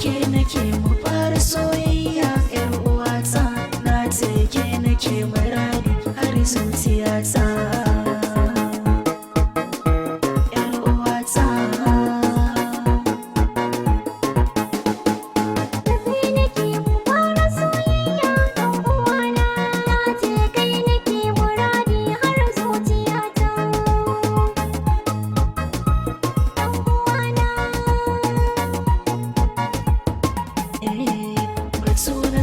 ke nake mu fara soyayya yar uwata na ce ke nake muradi har zuciyata yar uwata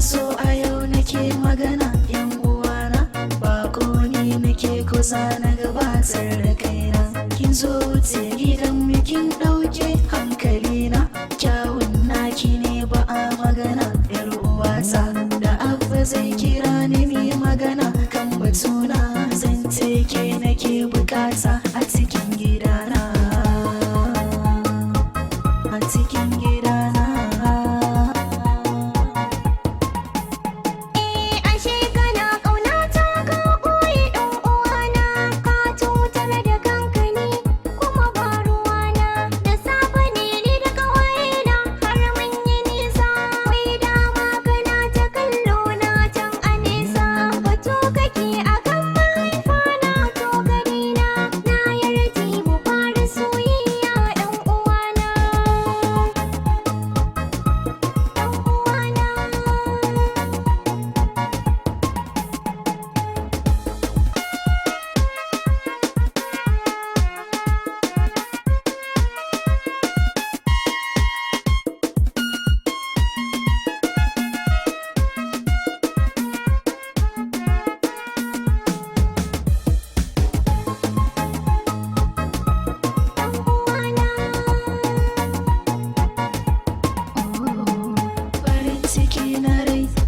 so a yau nake magana yan uwana bako ne nake kusa na gabatar da kaina kin zo wuce gidan kin dauke hankalina kyawun naki ne ba a magana yar uwata da abba zai kira ni mi magana kan batuna zan ke nake bukata a cikin gidana a cikin gidana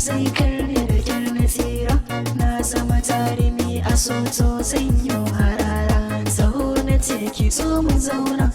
sai karni da kyar na tsira na zama jarumi a soto zan yi harara saho na ce ki zo mu zauna